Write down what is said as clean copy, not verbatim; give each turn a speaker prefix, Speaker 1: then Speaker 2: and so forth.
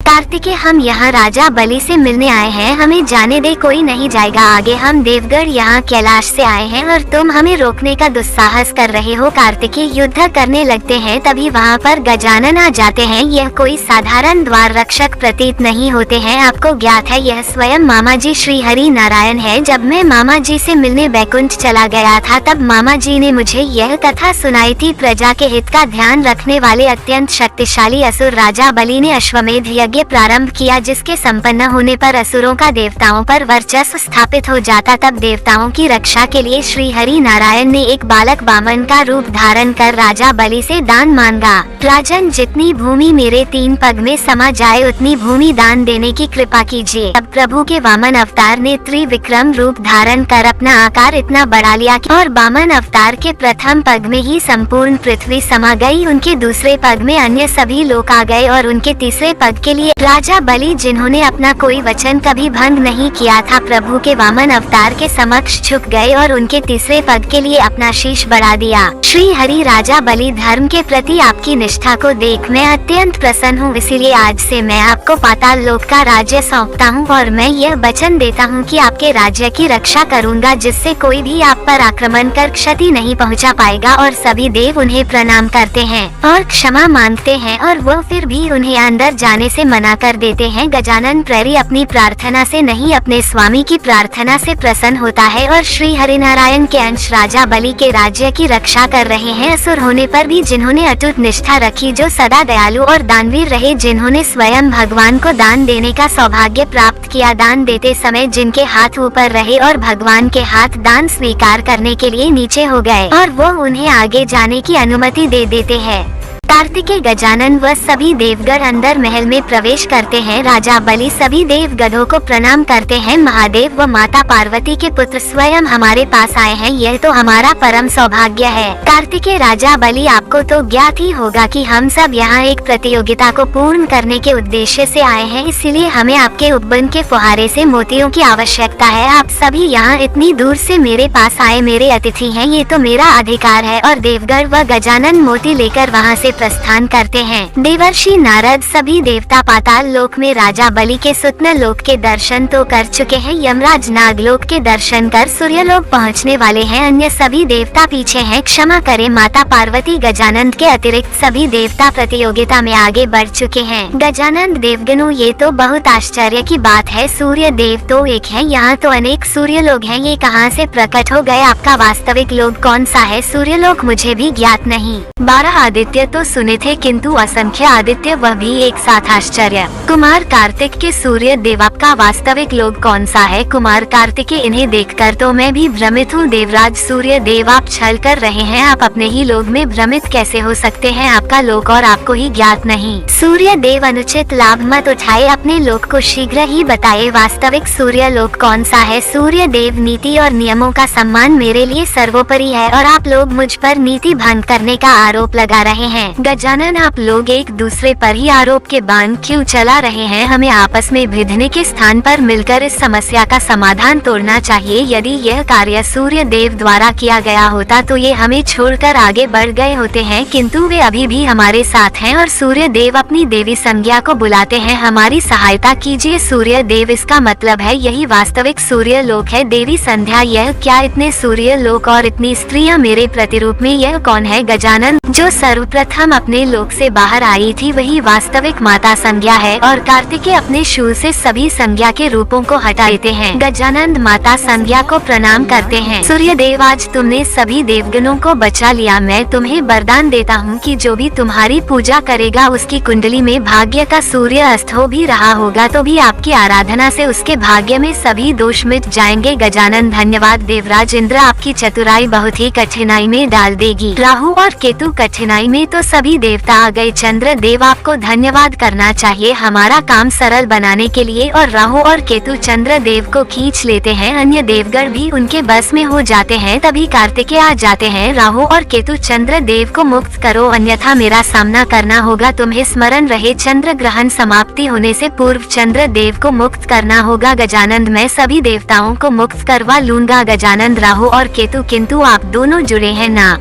Speaker 1: कार्तिकेय, हम यहाँ राजा बलि से मिलने आए हैं, हमें जाने दे, कोई नहीं जाएगा आगे। हम देवगढ़ यहाँ कैलाश से आए हैं और तुम हमें रोकने का दुस्साहस कर रहे हो। कार्तिकेय युद्ध करने लगते हैं, तभी वहाँ पर गजानन आ जाते हैं। यह कोई साधारण द्वार रक्षक प्रतीत नहीं होते हैं। आपको ज्ञात है यह स्वयं मामा जी श्री हरि नारायण है। जब मैं मामा जी से मिलने बैकुंठ चला गया था तब मामा जी ने मुझे यह कथा सुनाई थी। प्रजा के हित का ध्यान रखने वाले अत्यंत शक्तिशाली असुर राजा बलि ने अश्वमेध यज्ञ प्रारंभ किया, जिसके संपन्न होने पर असुरों का देवताओं पर वर्चस्व स्थापित हो जाता। तब देवताओं की रक्षा के लिए श्री हरि नारायण ने एक बालक वामन का रूप धारण कर राजा बलि से दान मांगा। राजन, जितनी भूमि मेरे 3 पग में समा जाए उतनी भूमि दान देने की कृपा कीजिए। अब प्रभु के वामन अवतार ने त्रिविक्रम रूप धारण कर अपना आकार इतना बढ़ा लिया और वामन अवतार के प्रथम पग में ही संपूर्ण पृथ्वी समा गई। उनके दूसरे पग में अन्य सभी लोग आ गए और उनके तीसरे पग के लिए राजा बलि, जिन्होंने अपना कोई वचन कभी भंग नहीं किया था, प्रभु के वामन अवतार के समक्ष झुक गए और उनके तीसरे पग के लिए अपना शीश बढ़ा दिया। श्री हरि, राजा बलि, धर्म के प्रति आपकी निष्ठा को देख मैं अत्यंत प्रसन्न हूँ, इसीलिए आज से मैं आपको पाताल लोक का राज्य सौंपता हूँ और मैं यह वचन देता हूँ कि आपके राज्य की रक्षा करूँगा, जिससे कोई भी आप पर आक्रमण कर क्षति नहीं पहुँचा पाएगा। और सभी देव उन्हें प्रणाम करते हैं और क्षमा मांगते हैं और वो फिर भी उन्हें अंदर जाने से मना कर देते हैं। गजानन प्रेरी अपनी प्रार्थना से नहीं अपने स्वामी की प्रार्थना से प्रसन्न होता है और श्री हरिनारायण के अंश राजा बलि के राज्य की रक्षा कर रहे हैं। असुर होने पर भी जिन्होंने अटूट निष्ठा रखी, जो सदा दयालु और दानवीर रहे, जिन्होंने स्वयं भगवान को दान देने का सौभाग्य प्राप्त किया, दान देते समय जिनके हाथ ऊपर रहे और भगवान के हाथ दान स्वीकार करने के लिए नीचे हो गए और वो उन्हें आगे जाने की अनुमति दे देते हैं। कार्तिकेय, गजानन व सभी देवगण अंदर महल में प्रवेश करते हैं। राजा बलि सभी देवगणों को प्रणाम करते हैं। महादेव व माता पार्वती के पुत्र स्वयं हमारे पास आए हैं, यह तो हमारा परम सौभाग्य है। कार्तिकेय, राजा बलि, आपको तो ज्ञात ही होगा कि हम सब यहाँ एक प्रतियोगिता को पूर्ण करने के उद्देश्य से आए हैं, इसीलिए हमें आपके उपवन के फुहारे से मोतियों की आवश्यकता है। आप सभी यहाँ इतनी दूर से मेरे पास आए, मेरे अतिथि हैं, ये तो मेरा अधिकार है। और देवगण व गजानन मोती लेकर वहाँ से प्रस्थान करते हैं। देवर्षि नारद, सभी देवता पाताल लोक में राजा बलि के सुतन लोक के दर्शन तो कर चुके हैं। यमराज नागलोक के दर्शन कर सूर्यलोक पहुंचने वाले हैं। अन्य सभी देवता पीछे हैं। क्षमा करें माता पार्वती, गजानन के अतिरिक्त सभी देवता प्रतियोगिता में आगे बढ़ चुके हैं। गजानन देवगणों, ये तो बहुत आश्चर्य की बात है। सूर्य देव तो एक है, यहाँ तो अनेक सूर्य लोग हैं, ये कहाँ से प्रकट हो गए? आपका वास्तविक लोक कौन सा है? सूर्यलोक मुझे भी ज्ञात नहीं। 12 आदित्य तो सुने थे, किंतु असंख्य आदित्य, वह भी एक साथ आश्चर्य। कुमार कार्तिक के सूर्य देव, आपका वास्तविक लोक कौन सा है? कुमार कार्तिक, इन्हें देखकर तो मैं भी भ्रमित हूँ। देवराज सूर्य देव, आप छल कर रहे हैं, आप अपने ही लोक में भ्रमित कैसे हो सकते हैं? आपका लोक और आपको ही ज्ञात नहीं। सूर्य देव, अनुचित लाभ मत उठाए, अपने लोक को शीघ्र ही बताए। वास्तविक सूर्य लोक कौन सा है? सूर्य देव, नीति और नियमों का सम्मान मेरे लिए सर्वोपरि है और आप लोग मुझ पर नीति भंग करने का आरोप लगा रहे हैं। गजानन, आप लोग एक दूसरे पर ही आरोप के बाण क्यों चला रहे हैं? हमें आपस में भिड़ने के स्थान पर मिलकर इस समस्या का समाधान तोड़ना चाहिए। यदि यह कार्य सूर्य देव द्वारा किया गया होता तो ये हमें छोड़कर आगे बढ़ गए होते हैं, किंतु वे अभी भी हमारे साथ हैं और सूर्य देव अपनी देवी संज्ञा को बुलाते हैं। हमारी सहायता कीजिए सूर्य देव, इसका मतलब है यही वास्तविक सूर्य लोक है। देवी संध्या, यह क्या इतने सूर्य लोक और इतनी स्त्रियां मेरे प्रतिरूप में? यह कौन है? गजानन, जो सर्वप्रथम अपने लोक से बाहर आई थी वही वास्तविक माता संज्ञा है और कार्तिकेय अपने शूल से सभी संज्ञा के रूपों को हटा देते हैं। गजानंद माता संज्ञा को प्रणाम करते हैं। सूर्य देव, आज तुमने सभी देवगणों को बचा लिया। मैं तुम्हें वरदान देता हूँ कि जो भी तुम्हारी पूजा करेगा उसकी कुंडली में भाग्य का सूर्य अस्त हो भी रहा होगा तो भी आपकी आराधना से उसके भाग्य में सभी दोष मिट जाएंगे। गजानन, धन्यवाद। देवराज इंद्र, आपकी चतुराई बहुत ही कठिनाई में डाल देगी। राहु और केतु, कठिनाई में तो सभी देवता आ गए। चंद्र देव, आपको धन्यवाद करना चाहिए हमारा काम सरल बनाने के लिए। और राहु और केतु चंद्र देव को खींच लेते हैं, अन्य देवगण भी उनके बस में हो जाते हैं। तभी कार्तिकेय आ जाते हैं। राहु और केतु चंद्र देव को मुक्त करो, अन्यथा मेरा सामना करना होगा। तुम्हें स्मरण रहे, चंद्र ग्रहण समाप्ति होने से पूर्व चंद्र देव को मुक्त करना होगा। गजानंद, मैं सभी देवताओं को मुक्त करवा लूंगा। गजानंद, राहु और केतु, किंतु आप दोनों जुड़े हैं ना?